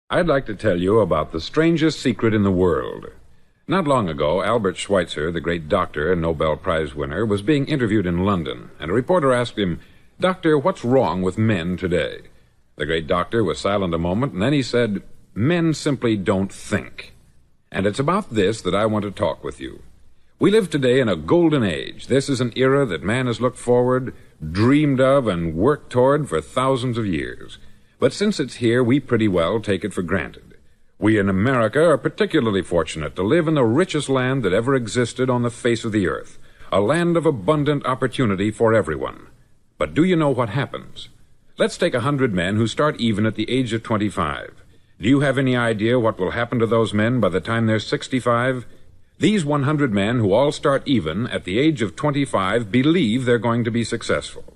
I'd like to tell you about the strangest secret in the world. Not long ago, Albert Schweitzer, the great doctor and Nobel Prize winner, was being interviewed in London, and a reporter asked him, "Doctor, what's wrong with men today?" The great doctor was silent a moment, and then he said, "Men simply don't think." And it's about this that I want to talk with you. We live today in a golden age. This is an era that man has looked forward, dreamed of, and worked toward for thousands of years. But since it's here, we pretty well take it for granted. We in America are particularly fortunate to live in the richest land that ever existed on the face of the earth, a land of abundant opportunity for everyone. But do you know what happens? Let's take 100 men who start even at the age of 25. Do you have any idea what will happen to those men by the time they're 65? These 100 men who all start even at the age of 25 believe they're going to be successful.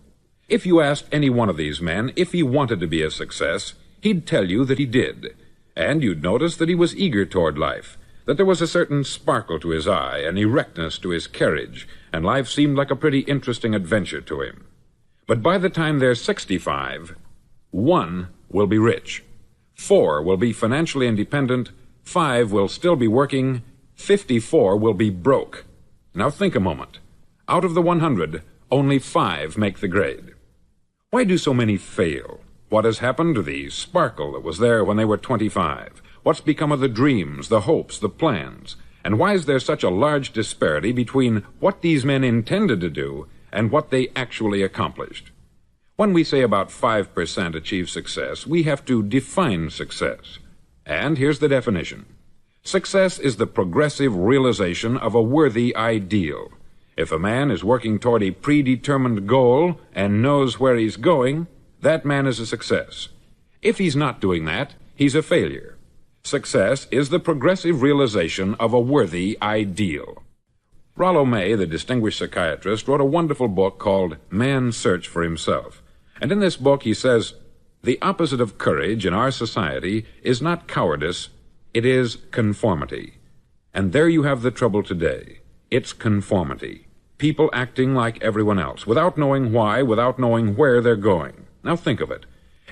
If you asked any one of these men if he wanted to be a success, he'd tell you that he did. And you'd notice that he was eager toward life, that there was a certain sparkle to his eye, an erectness to his carriage, and life seemed like a pretty interesting adventure to him. But by the time they're 65, 1 will be rich, 4 will be financially independent, 5 will still be working, 54 will be broke. Now think a moment. Out of the 100, only 5 make the grade. Why do so many fail? What has happened to the sparkle that was there when they were 25? What's become of the dreams, the hopes, the plans? And why is there such a large disparity between what these men intended to do and what they actually accomplished? When we say about 5% achieve success, we have to define success. And here's the definition. Success is the progressive realization of a worthy ideal. If a man is working toward a predetermined goal and knows where he's going, that man is a success. If he's not doing that, he's a failure. Success is the progressive realization of a worthy ideal. Rollo May, the distinguished psychiatrist, wrote a wonderful book called Man's Search for Himself. And in this book he says, the opposite of courage in our society is not cowardice, it is conformity. And there you have the trouble today. It's conformity. People acting like everyone else, without knowing why, without knowing where they're going. Now think of it.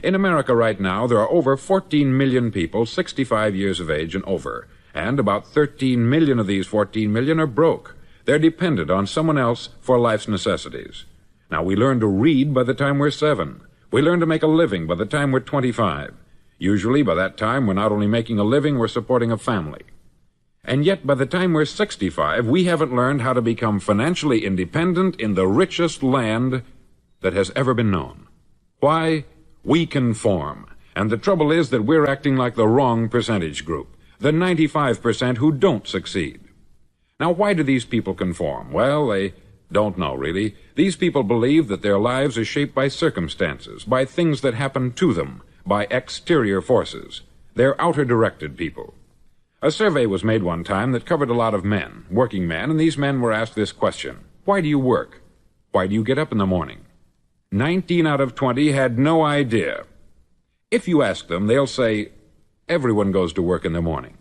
In America right now, there are over 14 million people 65 years of age and over, and about 13 million of these 14 million are broke. They're dependent on someone else for life's necessities. Now, we learn to read by the time we're 7. We learn to make a living by the time we're 25. Usually, by that time, we're not only making a living, we're supporting a family. And yet, by the time we're 65, we haven't learned how to become financially independent in the richest land that has ever been known. Why? We conform. And the trouble is that we're acting like the wrong percentage group, the 95% who don't succeed. Now, why do these people conform? Well, they don't know, really. These people believe that their lives are shaped by circumstances, by things that happen to them, by exterior forces. They're outer-directed people. A survey was made one time that covered a lot of men, working men, and these men were asked this question. Why do you work? Why do you get up in the morning? 19 out of 20 had no idea. If you ask them, they'll say, everyone goes to work in the morning.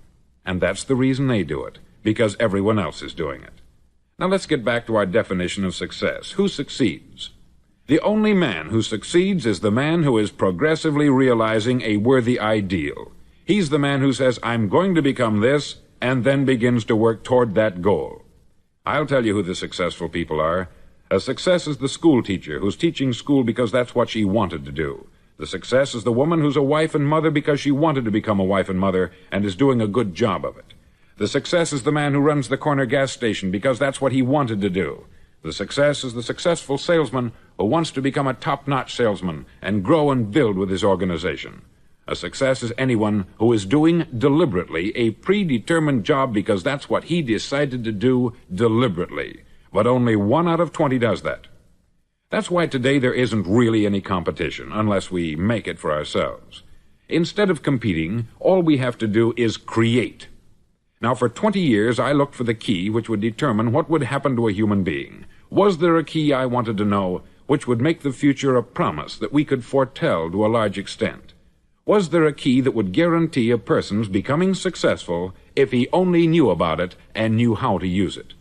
And that's the reason they do it, because everyone else is doing it. Now let's get back to our definition of success. Who succeeds? The only man who succeeds is the man who is progressively realizing a worthy ideal. He's the man who says, I'm going to become this, and then begins to work toward that goal. I'll tell you who the successful people are. A success is the school teacher who's teaching school because that's what she wanted to do. The success is the woman who's a wife and mother because she wanted to become a wife and mother and is doing a good job of it. The success is the man who runs the corner gas station because that's what he wanted to do. The success is the successful salesman who wants to become a top-notch salesman and grow and build with his organization. A success is anyone who is doing deliberately a predetermined job because that's what he decided to do deliberately. But only 1 out of 20 does that. That's why today there isn't really any competition, unless we make it for ourselves. Instead of competing, all we have to do is create. Now, for 20 years, I looked for the key which would determine what would happen to a human being. Was there a key, I wanted to know, which would make the future a promise that we could foretell to a large extent? Was there a key that would guarantee a person's becoming successful if he only knew about it and knew how to use it?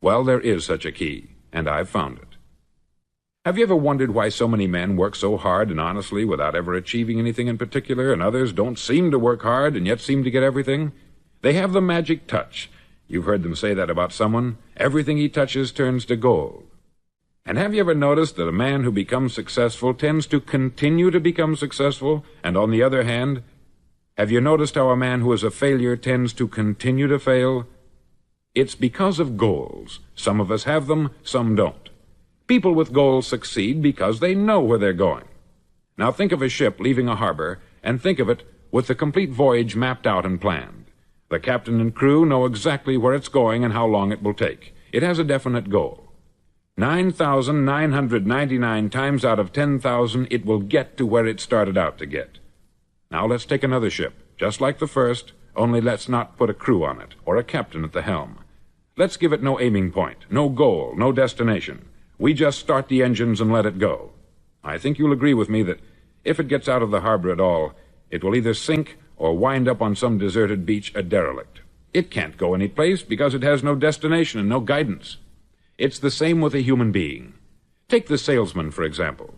Well, there is such a key, and I've found it. Have you ever wondered why so many men work so hard and honestly without ever achieving anything in particular, and others don't seem to work hard and yet seem to get everything? They have the magic touch. You've heard them say that about someone. Everything he touches turns to gold. And have you ever noticed that a man who becomes successful tends to continue to become successful, and on the other hand, have you noticed how a man who is a failure tends to continue to fail? It's because of goals. Some of us have them, some don't. People with goals succeed because they know where they're going. Now think of a ship leaving a harbor, and think of it with the complete voyage mapped out and planned. The captain and crew know exactly where it's going and how long it will take. It has a definite goal. 9,999 times out of 10,000 it will get to where it started out to get. Now let's take another ship, just like the first, only let's not put a crew on it, or a captain at the helm. Let's give it no aiming point, no goal, no destination. We just start the engines and let it go. I think you'll agree with me that if it gets out of the harbor at all, it will either sink or wind up on some deserted beach a derelict. It can't go any place because it has no destination and no guidance. It's the same with a human being. Take the salesman, for example.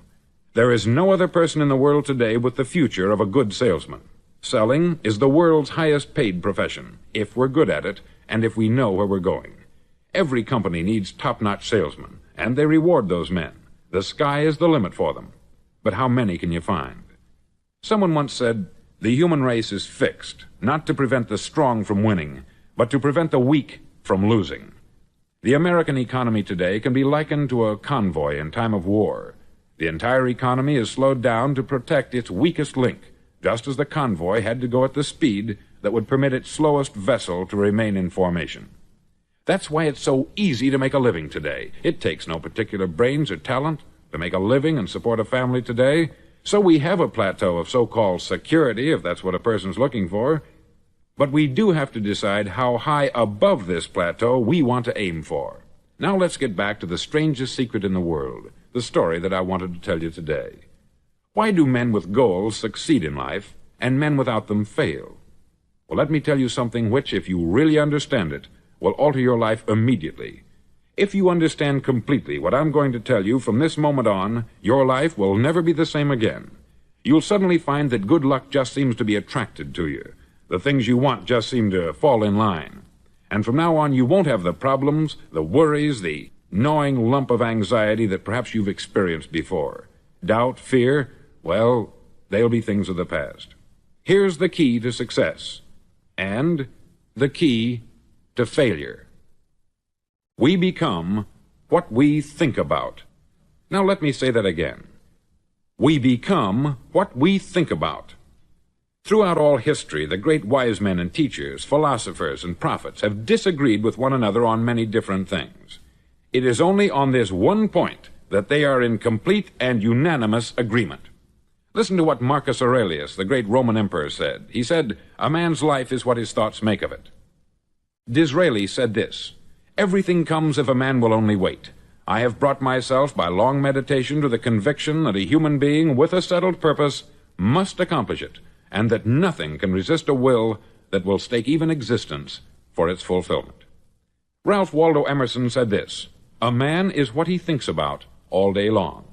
There is no other person in the world today with the future of a good salesman. Selling is the world's highest paid profession, if we're good at it and if we know where we're going. Every company needs top-notch salesmen, and they reward those men. The sky is the limit for them. But how many can you find? Someone once said, the human race is fixed, not to prevent the strong from winning, but to prevent the weak from losing. The American economy today can be likened to a convoy in time of war. The entire economy is slowed down to protect its weakest link, just as the convoy had to go at the speed that would permit its slowest vessel to remain in formation. That's why it's so easy to make a living today. It takes no particular brains or talent to make a living and support a family today. So we have a plateau of so-called security, if that's what a person's looking for. But we do have to decide how high above this plateau we want to aim for. Now let's get back to the strangest secret in the world, the story that I wanted to tell you today. Why do men with goals succeed in life, and men without them fail? Well, let me tell you something which, if you really understand it, will alter your life immediately. If you understand completely what I'm going to tell you from this moment on, your life will never be the same again. You'll suddenly find that good luck just seems to be attracted to you. The things you want just seem to fall in line. And from now on, you won't have the problems, the worries, the gnawing lump of anxiety that perhaps you've experienced before. Doubt, fear, well, they'll be things of the past. Here's the key to success, and the key to failure. We become what we think about. Now let me say that again. We become what we think about. Throughout all history, the great wise men and teachers, philosophers and prophets have disagreed with one another on many different things. It is only on this one point that they are in complete and unanimous agreement. Listen to what Marcus Aurelius, the great Roman emperor, said. He said, "A man's life is what his thoughts make of it." Disraeli said this, "Everything comes if a man will only wait. I have brought myself by long meditation to the conviction that a human being with a settled purpose must accomplish it, and that nothing can resist a will that will stake even existence for its fulfillment." Ralph Waldo Emerson said this, "A man is what he thinks about all day long."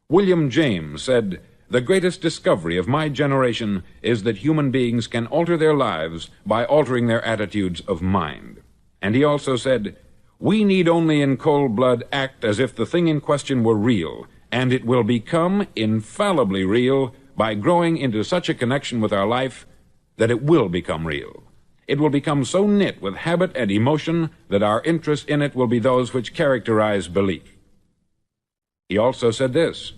William James said, "The greatest discovery of my generation is that human beings can alter their lives by altering their attitudes of mind." And he also said, "We need only in cold blood act as if the thing in question were real, and it will become infallibly real by growing into such a connection with our life that it will become real. It will become so knit with habit and emotion that our interest in it will be those which characterize belief." He also said this,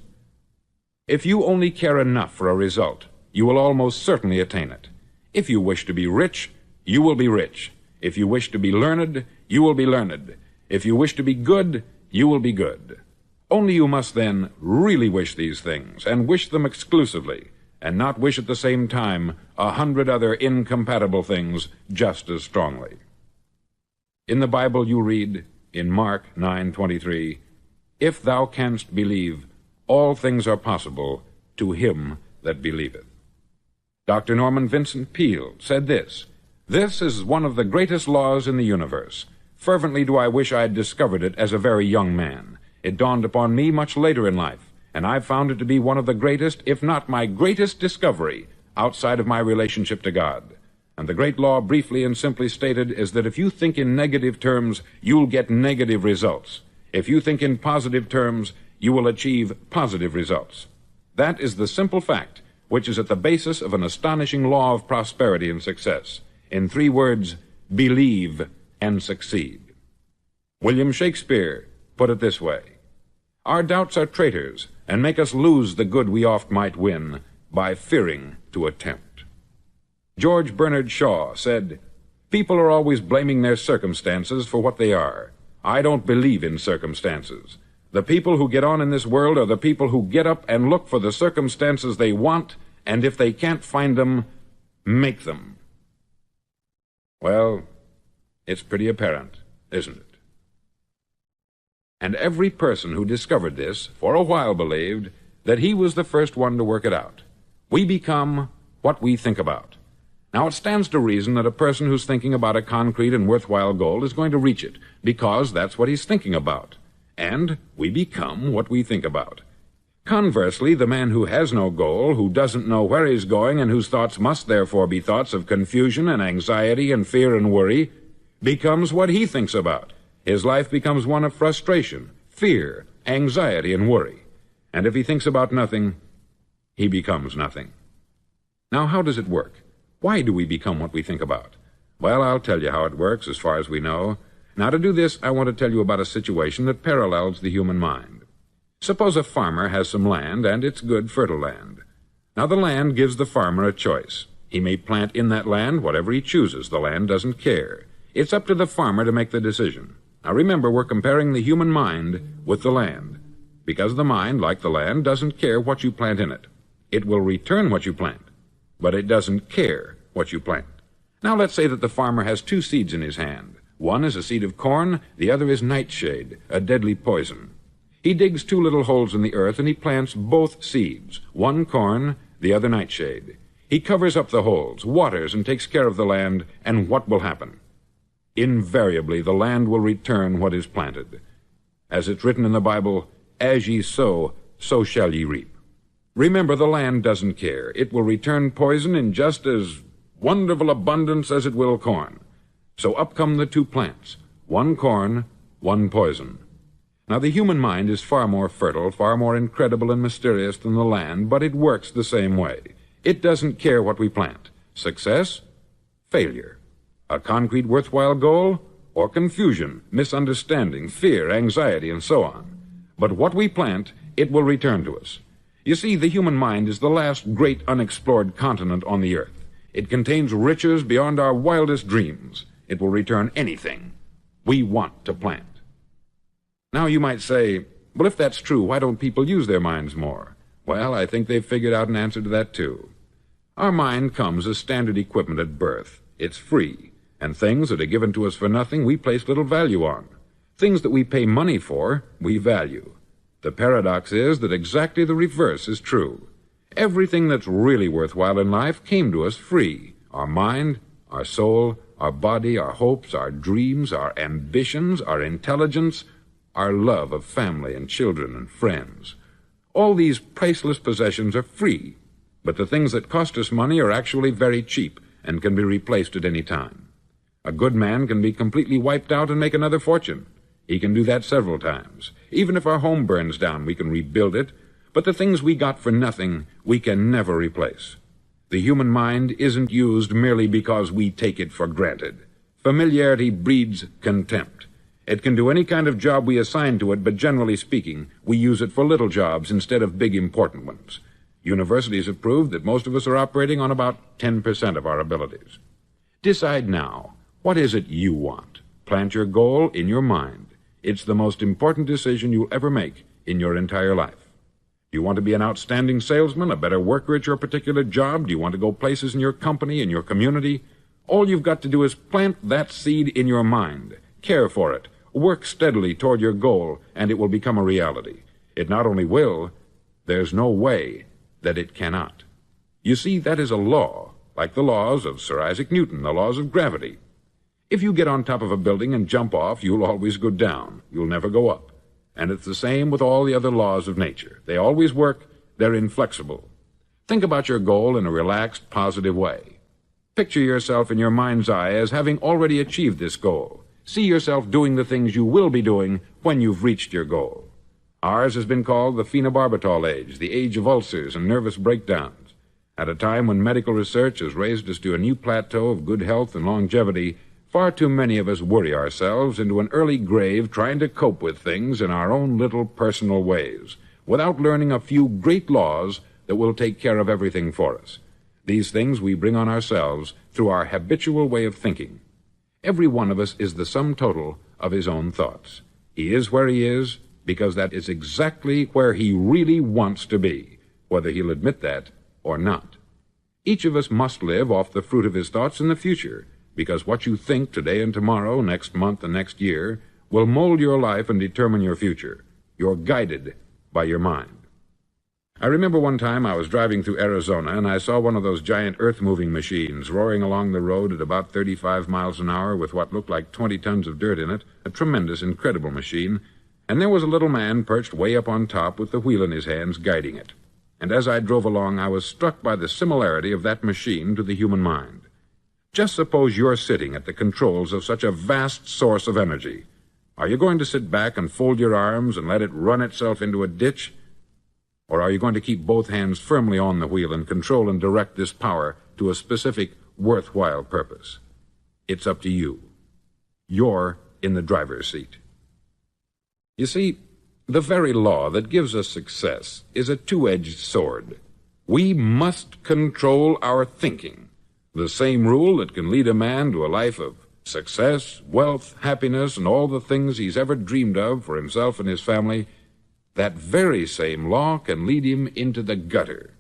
"If you only care enough for a result, you will almost certainly attain it. If you wish to be rich, you will be rich. If you wish to be learned, you will be learned. If you wish to be good, you will be good. Only you must then really wish these things, and wish them exclusively, and not wish at the same time 100 other incompatible things just as strongly." In the Bible you read, in Mark 9:23, "If thou canst believe, all things are possible to him that believeth." Dr. Norman Vincent Peale said this, "This is one of the greatest laws in the universe. Fervently do I wish I had discovered it as a very young man. It dawned upon me much later in life, and I've found it to be one of the greatest, if not my greatest discovery, outside of my relationship to God. And the great law, briefly and simply stated, is that if you think in negative terms, you'll get negative results. If you think in positive terms, you will achieve positive results. That is the simple fact, which is at the basis of an astonishing law of prosperity and success. In 3 words, believe and succeed. William Shakespeare put it this way: our doubts are traitors, and make us lose the good we oft might win by fearing to attempt. George Bernard Shaw said, people are always blaming their circumstances for what they are. I don't believe in circumstances. The people who get on in this world are the people who get up and look for the circumstances they want, and if they can't find them, make them. Well, it's pretty apparent, isn't it? And every person who discovered this for a while believed that he was the first one to work it out. We become what we think about. Now, it stands to reason that a person who's thinking about a concrete and worthwhile goal is going to reach it, because that's what he's thinking about. And we become what we think about. Conversely, the man who has no goal, who doesn't know where he's going, and whose thoughts must therefore be thoughts of confusion and anxiety and fear and worry, becomes what he thinks about. His life becomes one of frustration, fear, anxiety, and worry. And if he thinks about nothing, he becomes nothing. Now, how does it work? Why do we become what we think about? Well, I'll tell you how it works as far as we know. Now, to do this, I want to tell you about a situation that parallels the human mind. Suppose a farmer has some land, and it's good, fertile land. Now, the land gives the farmer a choice. He may plant in that land whatever he chooses. The land doesn't care. It's up to the farmer to make the decision. Now, remember, we're comparing the human mind with the land, because the mind, like the land, doesn't care what you plant in it. It will return what you plant, but it doesn't care what you plant. Now, let's say that the farmer has 2 seeds in his hand. One is a seed of corn, the other is nightshade, a deadly poison. He digs 2 little holes in the earth, and he plants both seeds, one corn, the other nightshade. He covers up the holes, waters, and takes care of the land, and what will happen? Invariably, the land will return what is planted. As it's written in the Bible, as ye sow, so shall ye reap. Remember, the land doesn't care. It will return poison in just as wonderful abundance as it will corn. So up come the 2 plants, one corn, one poison. Now, the human mind is far more fertile, far more incredible and mysterious than the land, but it works the same way. It doesn't care what we plant. Success, failure. A concrete, worthwhile goal, or confusion, misunderstanding, fear, anxiety, and so on. But what we plant, it will return to us. You see, the human mind is the last great unexplored continent on the earth. It contains riches beyond our wildest dreams. It will return anything we want to plant. Now, you might say, well, if that's true, why don't people use their minds more? Well, I think they've figured out an answer to that, too. Our mind comes as standard equipment at birth. It's free, and things that are given to us for nothing we place little value on. Things that we pay money for, we value. The paradox is that exactly the reverse is true. Everything that's really worthwhile in life came to us free. Our mind, our soul, our body, our hopes, our dreams, our ambitions, our intelligence, our love of family and children and friends. All these priceless possessions are free, but the things that cost us money are actually very cheap and can be replaced at any time. A good man can be completely wiped out and make another fortune. He can do that several times. Even if our home burns down, we can rebuild it, but the things we got for nothing, we can never replace. The human mind isn't used merely because we take it for granted. Familiarity breeds contempt. It can do any kind of job we assign to it, but generally speaking, we use it for little jobs instead of big, important ones. Universities have proved that most of us are operating on about 10% of our abilities. Decide now, what is it you want? Plant your goal in your mind. It's the most important decision you'll ever make in your entire life. Do you want to be an outstanding salesman, a better worker at your particular job? Do you want to go places in your company, in your community? All you've got to do is plant that seed in your mind. Care for it. Work steadily toward your goal, and it will become a reality. It not only will, there's no way that it cannot. You see, that is a law, like the laws of Sir Isaac Newton, the laws of gravity. If you get on top of a building and jump off, you'll always go down. You'll never go up. And it's the same with all the other laws of nature. They always work. They're inflexible. Think about your goal in a relaxed, positive way. Picture yourself in your mind's eye as having already achieved this goal. See yourself doing the things you will be doing when you've reached your goal. Ours has been called the phenobarbital age, the age of ulcers and nervous breakdowns. At a time when medical research has raised us to a new plateau of good health and longevity, far too many of us worry ourselves into an early grave trying to cope with things in our own little personal ways, without learning a few great laws that will take care of everything for us. These things we bring on ourselves through our habitual way of thinking. Every one of us is the sum total of his own thoughts. He is where he is because that is exactly where he really wants to be, whether he'll admit that or not. Each of us must live off the fruit of his thoughts in the future, because what you think today and tomorrow, next month and next year, will mold your life and determine your future. You're guided by your mind. I remember one time I was driving through Arizona and I saw one of those giant earth-moving machines roaring along the road at about 35 miles an hour with what looked like 20 tons of dirt in it, a tremendous, incredible machine, and there was a little man perched way up on top with the wheel in his hands guiding it. And as I drove along, I was struck by the similarity of that machine to the human mind. Just suppose you're sitting at the controls of such a vast source of energy. Are you going to sit back and fold your arms and let it run itself into a ditch? Or are you going to keep both hands firmly on the wheel and control and direct this power to a specific, worthwhile purpose? It's up to you. You're in the driver's seat. You see, the very law that gives us success is a two-edged sword. We must control our thinking. The same rule that can lead a man to a life of success, wealth, happiness, and all the things he's ever dreamed of for himself and his family, that very same law can lead him into the gutter.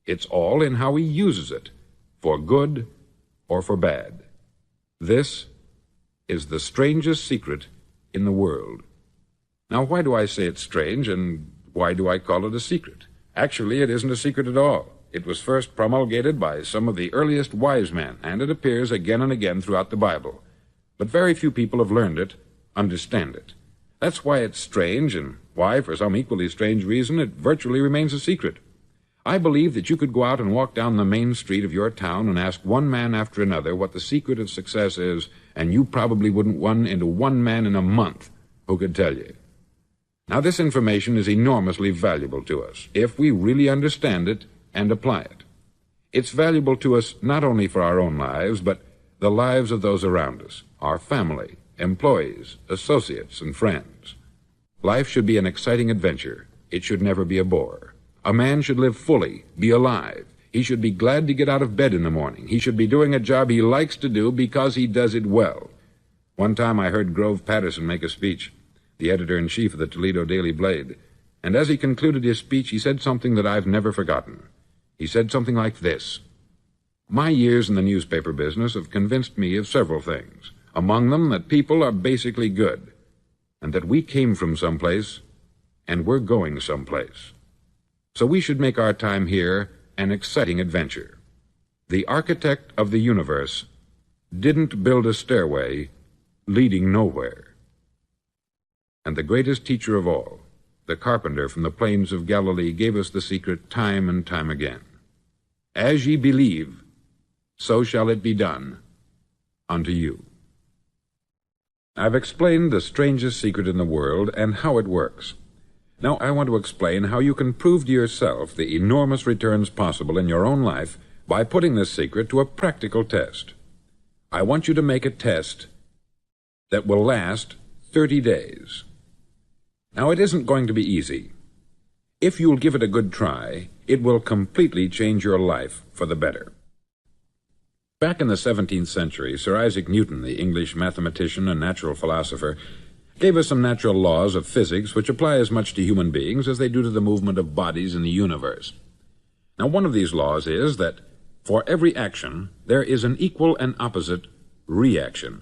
It's all in how he uses it, for good or for bad. This is the strangest secret in the world. Now, why do I say it's strange, and why do I call it a secret? Actually, it isn't a secret at all. It was first promulgated by some of the earliest wise men, and it appears again and again throughout the Bible. But very few people have learned it, understand it. That's why it's strange, and why, for some equally strange reason, it virtually remains a secret. I believe that you could go out and walk down the main street of your town and ask one man after another what the secret of success is, and you probably wouldn't run into one man in a month who could tell you. Now, this information is enormously valuable to us, if we really understand it and apply it. It's valuable to us not only for our own lives, but the lives of those around us, our family, employees, associates, and friends. Life should be an exciting adventure. It should never be a bore. A man should live fully, be alive. He should be glad to get out of bed in the morning. He should be doing a job he likes to do because he does it well. One time I heard Grove Patterson make a speech, the editor-in-chief of the Toledo Daily Blade, and as he concluded his speech, he said something that I've never forgotten. He said something like this: "My years in the newspaper business have convinced me of several things, among them that people are basically good, and that we came from someplace, and we're going someplace. So we should make our time here an exciting adventure. The architect of the universe didn't build a stairway leading nowhere." And the greatest teacher of all, the carpenter from the plains of Galilee, gave us the secret time and time again. "As ye believe, so shall it be done unto you." I've explained the strangest secret in the world and how it works. Now I want to explain how you can prove to yourself the enormous returns possible in your own life by putting this secret to a practical test. I want you to make a test that will last 30 days. Now, it isn't going to be easy. If you'll give it a good try, it will completely change your life for the better. Back in the 17th century, Sir Isaac Newton, the English mathematician and natural philosopher, gave us some natural laws of physics which apply as much to human beings as they do to the movement of bodies in the universe. Now, one of these laws is that for every action, there is an equal and opposite reaction.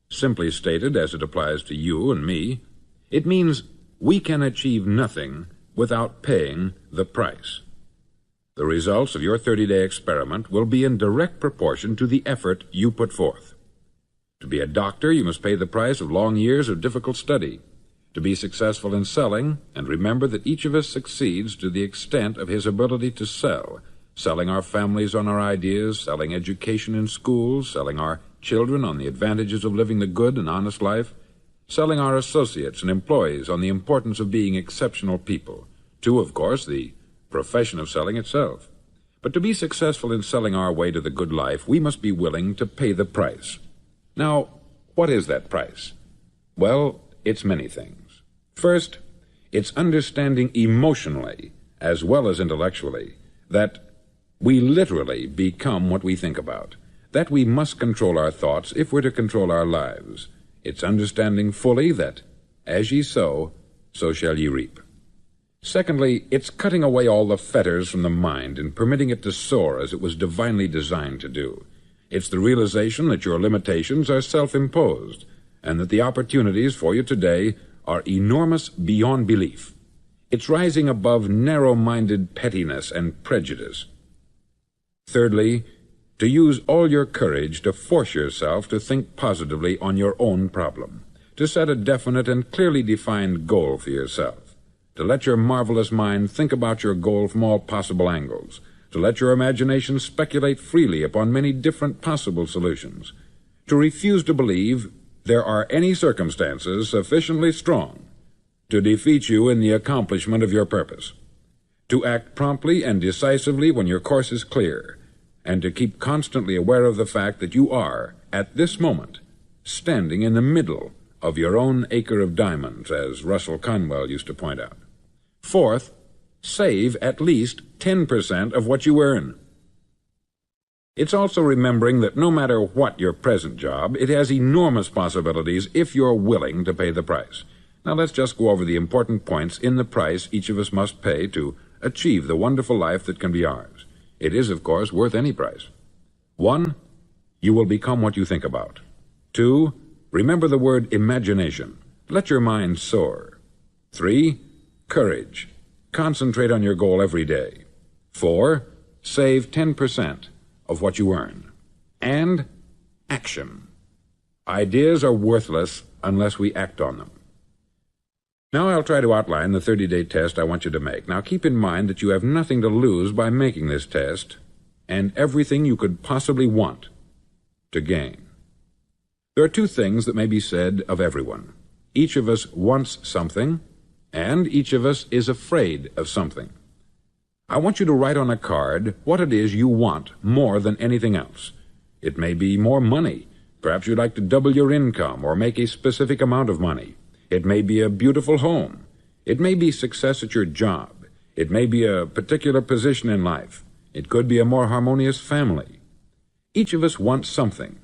Simply stated, as it applies to you and me, it means we can achieve nothing without paying the price. The results of your 30-day experiment will be in direct proportion to the effort you put forth. To be a doctor, you must pay the price of long years of difficult study. To be successful in selling, and remember that each of us succeeds to the extent of his ability to sell, selling our families on our ideas, selling education in schools, selling our children on the advantages of living the good and honest life, selling our associates and employees on the importance of being exceptional people, to, of course, the profession of selling itself. But to be successful in selling our way to the good life, we must be willing to pay the price. Now, what is that price? Well, it's many things. First, it's understanding emotionally, as well as intellectually, that we literally become what we think about, that we must control our thoughts if we're to control our lives. It's understanding fully that, as ye sow, so shall ye reap. Secondly, it's cutting away all the fetters from the mind and permitting it to soar as it was divinely designed to do. It's the realization that your limitations are self-imposed, and that the opportunities for you today are enormous beyond belief. It's rising above narrow-minded pettiness and prejudice. Thirdly, to use all your courage to force yourself to think positively on your own problem, to set a definite and clearly defined goal for yourself, to let your marvelous mind think about your goal from all possible angles, to let your imagination speculate freely upon many different possible solutions, to refuse to believe there are any circumstances sufficiently strong to defeat you in the accomplishment of your purpose, to act promptly and decisively when your course is clear, and to keep constantly aware of the fact that you are, at this moment, standing in the middle of your own acre of diamonds, as Russell Conwell used to point out. Fourth, save at least 10% of what you earn. It's also remembering that no matter what your present job, it has enormous possibilities if you're willing to pay the price. Now let's just go over the important points in the price each of us must pay to achieve the wonderful life that can be ours. It is, of course, worth any price. 1, you will become what you think about. 2, remember the word imagination. Let your mind soar. 3, courage. Concentrate on your goal every day. 4, save 10% of what you earn. And action. Ideas are worthless unless we act on them. Now I'll try to outline the 30-day test I want you to make. Now keep in mind that you have nothing to lose by making this test, and everything you could possibly want to gain. There are 2 things that may be said of everyone. Each of us wants something, and each of us is afraid of something. I want you to write on a card what it is you want more than anything else. It may be more money. Perhaps you'd like to double your income or make a specific amount of money. It may be a beautiful home. It may be success at your job. It may be a particular position in life. It could be a more harmonious family. Each of us wants something.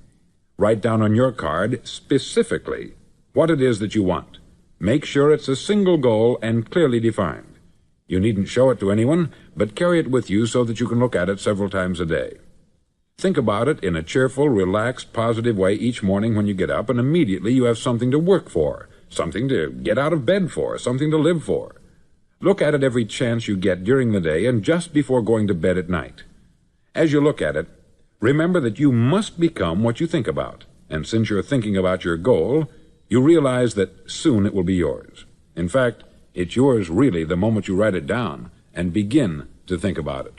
Write down on your card specifically what it is that you want. Make sure it's a single goal and clearly defined. You needn't show it to anyone, but carry it with you so that you can look at it several times a day. Think about it in a cheerful, relaxed, positive way each morning when you get up, and immediately you have something to work for, something to get out of bed for, something to live for. Look at it every chance you get during the day and just before going to bed at night. As you look at it, remember that you must become what you think about, and since you're thinking about your goal, you realize that soon it will be yours. In fact, it's yours really the moment you write it down and begin to think about it.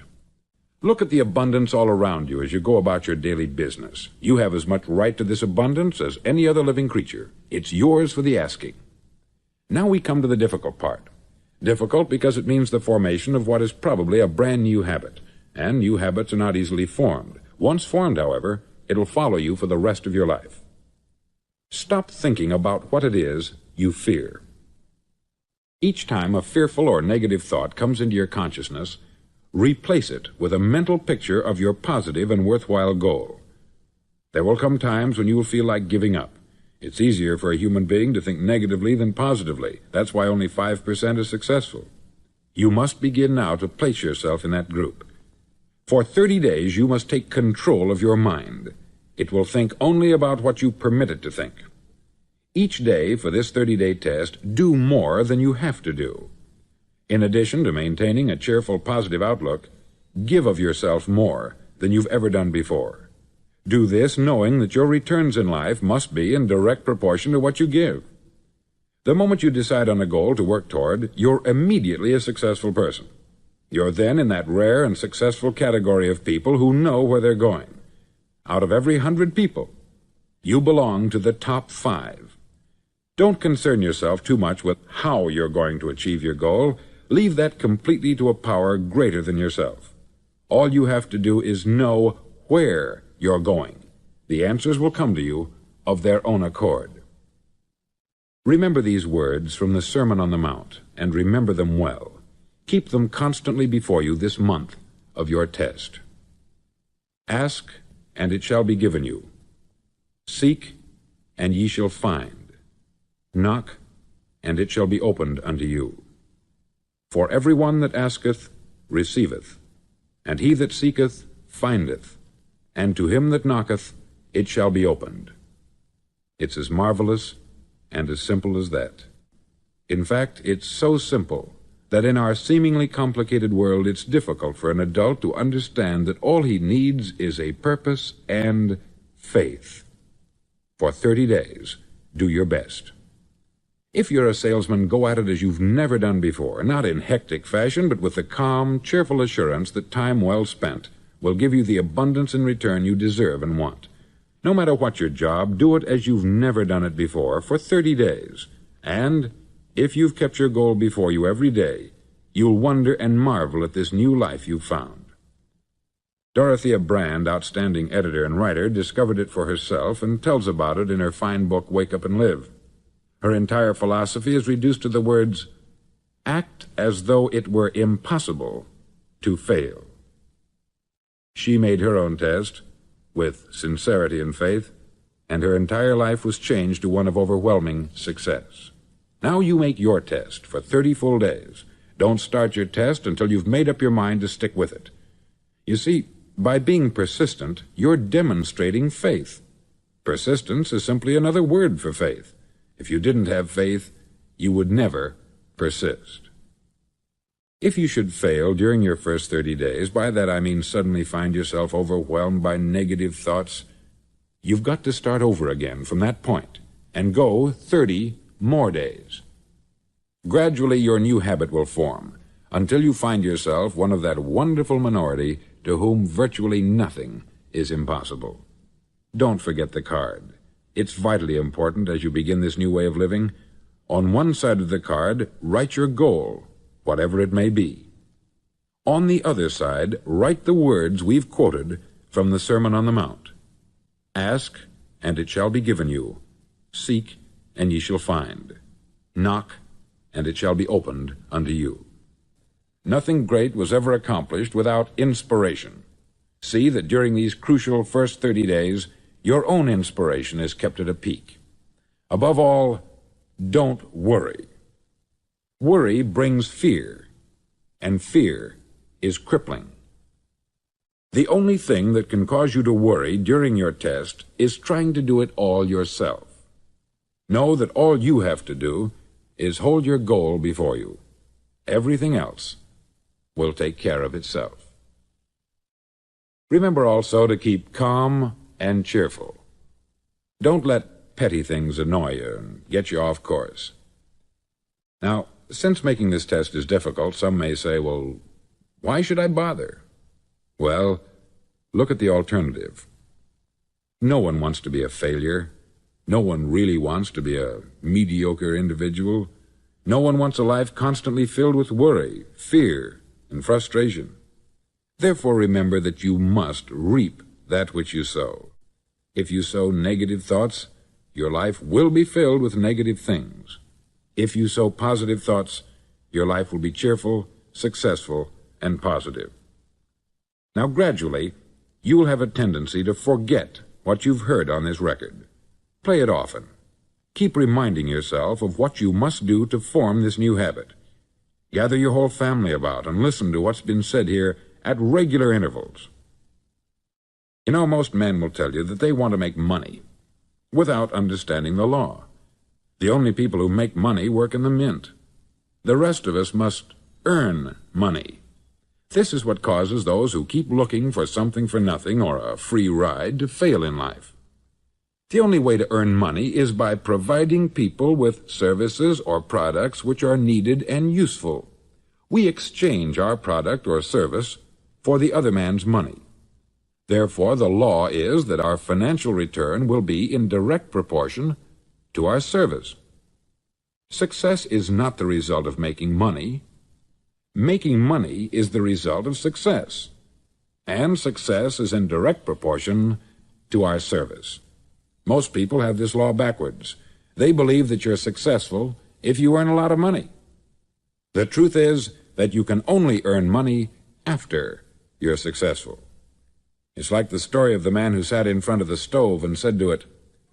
Look at the abundance all around you as you go about your daily business. You have as much right to this abundance as any other living creature. It's yours for the asking. Now we come to the difficult part. Difficult because it means the formation of what is probably a brand new habit, and new habits are not easily formed. Once formed, however, it'll follow you for the rest of your life. Stop thinking about what it is you fear. Each time a fearful or negative thought comes into your consciousness, replace it with a mental picture of your positive and worthwhile goal. There will come times when you will feel like giving up. It's easier for a human being to think negatively than positively. That's why only 5% is successful. You must begin now to place yourself in that group. For 30 days, you must take control of your mind. It will think only about what you permit it to think. Each day for this 30-day test, do more than you have to do. In addition to maintaining a cheerful, positive outlook, give of yourself more than you've ever done before. Do this knowing that your returns in life must be in direct proportion to what you give. The moment you decide on a goal to work toward, you're immediately a successful person. You're then in that rare and successful category of people who know where they're going. Out of every 100 people, you belong to the top 5. Don't concern yourself too much with how you're going to achieve your goal. Leave that completely to a power greater than yourself. All you have to do is know where you're going. The answers will come to you of their own accord. Remember these words from the Sermon on the Mount, and remember them well. Keep them constantly before you this month of your test. Ask, and it shall be given you. Seek, and ye shall find. Knock, and it shall be opened unto you. For every one that asketh receiveth, and he that seeketh findeth, and to him that knocketh it shall be opened. It's as marvelous and as simple as that. In fact, it's so simple that in our seemingly complicated world it's difficult for an adult to understand that all he needs is a purpose and faith. For 30 days, do your best. If you're a salesman, go at it as you've never done before, not in hectic fashion, but with the calm, cheerful assurance that time well spent will give you the abundance in return you deserve and want. No matter what your job, do it as you've never done it before for 30 days. And if you've kept your goal before you every day, you'll wonder and marvel at this new life you've found. Dorothea Brand, outstanding editor and writer, discovered it for herself and tells about it in her fine book, Wake Up and Live. Her entire philosophy is reduced to the words, act as though it were impossible to fail. She made her own test with sincerity and faith, and her entire life was changed to one of overwhelming success. Now you make your test for 30 full days. Don't start your test until you've made up your mind to stick with it. You see, by being persistent, you're demonstrating faith. Persistence is simply another word for faith. If you didn't have faith, you would never persist. If you should fail during your first 30 days, by that I mean suddenly find yourself overwhelmed by negative thoughts, you've got to start over again from that point and go 30 more days. Gradually your new habit will form until you find yourself one of that wonderful minority to whom virtually nothing is impossible. Don't forget the card. It's vitally important as you begin this new way of living. On one side of the card, write your goal, whatever it may be. On the other side, write the words we've quoted from the Sermon on the Mount. Ask, and it shall be given you. Seek, and ye shall find. Knock, and it shall be opened unto you. Nothing great was ever accomplished without inspiration. See that during these crucial first 30 days, your own inspiration is kept at a peak. Above all, don't worry. Worry brings fear, and fear is crippling. The only thing that can cause you to worry during your test is trying to do it all yourself. Know that all you have to do is hold your goal before you. Everything else will take care of itself. Remember also to keep calm and cheerful. Don't let petty things annoy you and get you off course. Now, since making this test is difficult, some may say, well, why should I bother? Well, look at the alternative. No one wants to be a failure. No one really wants to be a mediocre individual. No one wants a life constantly filled with worry, fear, and frustration. Therefore, remember that you must reap that which you sow. If you sow negative thoughts, your life will be filled with negative things. If you sow positive thoughts, your life will be cheerful, successful, and positive. Now, gradually, you will have a tendency to forget what you've heard on this record. Play it often. Keep reminding yourself of what you must do to form this new habit. Gather your whole family about and listen to what's been said here at regular intervals. You know, most men will tell you that they want to make money without understanding the law. The only people who make money work in the mint. The rest of us must earn money. This is what causes those who keep looking for something for nothing or a free ride to fail in life. The only way to earn money is by providing people with services or products which are needed and useful. We exchange our product or service for the other man's money. Therefore, the law is that our financial return will be in direct proportion to our service. Success is not the result of making money. Making money is the result of success, and success is in direct proportion to our service. Most people have this law backwards. They believe that you're successful if you earn a lot of money. The truth is that you can only earn money after you're successful. It's like the story of the man who sat in front of the stove and said to it,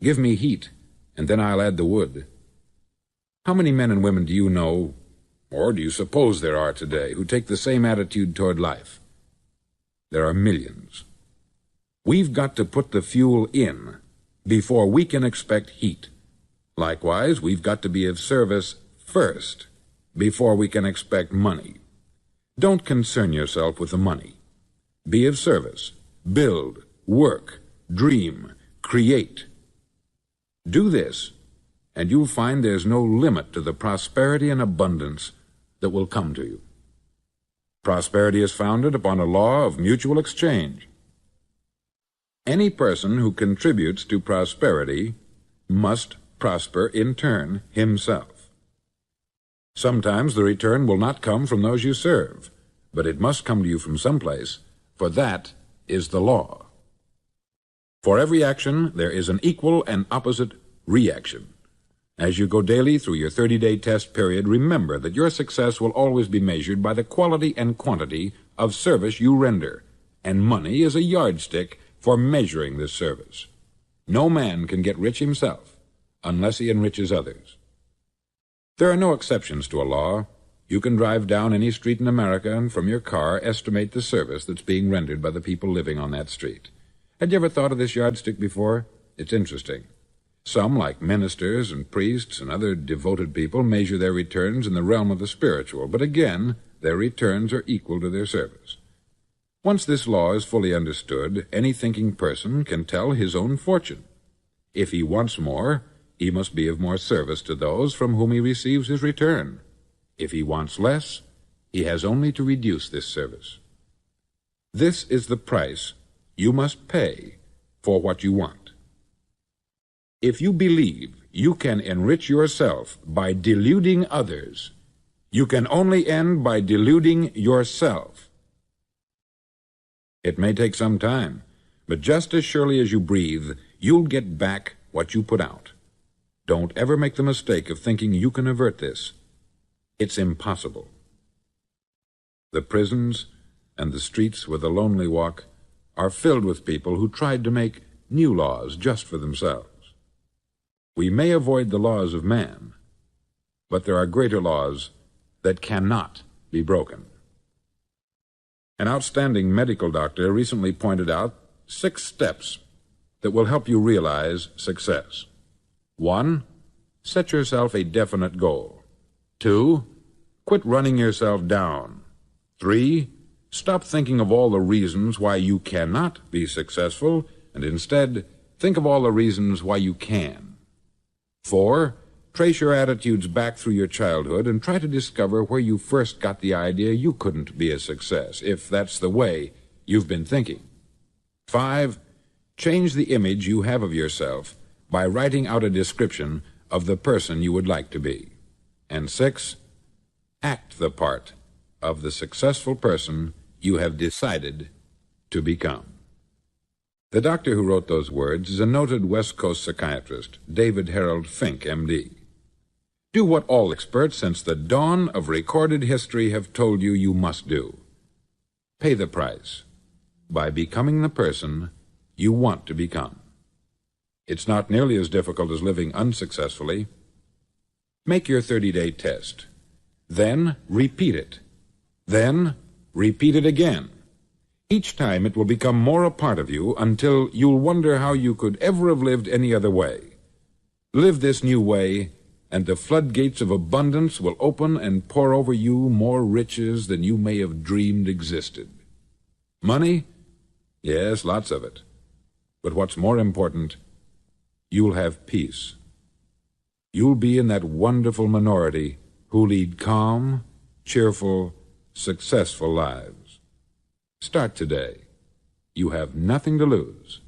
"Give me heat, and then I'll add the wood." How many men and women do you know, or do you suppose there are today, who take the same attitude toward life? There are millions. We've got to put the fuel in before we can expect heat. Likewise, we've got to be of service first before we can expect money. Don't concern yourself with the money. Be of service. Build, work, dream, create. Do this, and you'll find there's no limit to the prosperity and abundance that will come to you. Prosperity is founded upon a law of mutual exchange. Any person who contributes to prosperity must prosper in turn himself. Sometimes the return will not come from those you serve, but it must come to you from someplace, for that is the law. For every action, there is an equal and opposite reaction. As you go daily through your 30-day test period, remember that your success will always be measured by the quality and quantity of service you render, and money is a yardstick for measuring this service. No man can get rich himself unless he enriches others. There are no exceptions to a law. You can drive down any street in America and from your car estimate the service that's being rendered by the people living on that street. Had you ever thought of this yardstick before? It's interesting. Some, like ministers and priests and other devoted people, measure their returns in the realm of the spiritual, but again, their returns are equal to their service. Once this law is fully understood, any thinking person can tell his own fortune. If he wants more, he must be of more service to those from whom he receives his return. If he wants less, he has only to reduce this service. This is the price you must pay for what you want. If you believe you can enrich yourself by deluding others, you can only end by deluding yourself. It may take some time, but just as surely as you breathe, you'll get back what you put out. Don't ever make the mistake of thinking you can avert this. It's impossible. The prisons and the streets where the lonely walk are filled with people who tried to make new laws just for themselves. We may avoid the laws of man, but there are greater laws that cannot be broken. An outstanding medical doctor recently pointed out 6 steps that will help you realize success. 1. Set yourself a definite goal. 2. Quit running yourself down. 3. Stop thinking of all the reasons why you cannot be successful, and instead think of all the reasons why you can. 4. Trace your attitudes back through your childhood and try to discover where you first got the idea you couldn't be a success, if that's the way you've been thinking. 5. Change the image you have of yourself by writing out a description of the person you would like to be. And 6. Act the part of the successful person you have decided to become. The doctor who wrote those words is a noted West Coast psychiatrist, David Harold Fink, M.D. Do what all experts since the dawn of recorded history have told you you must do. Pay the price by becoming the person you want to become. It's not nearly as difficult as living unsuccessfully. Make your 30-day test. Then repeat it. Then repeat it again. Each time it will become more a part of you until you'll wonder how you could ever have lived any other way. Live this new way, and the floodgates of abundance will open and pour over you more riches than you may have dreamed existed. Money? Yes, lots of it. But what's more important, you'll have peace. You'll be in that wonderful minority who lead calm, cheerful, successful lives. Start today. You have nothing to lose.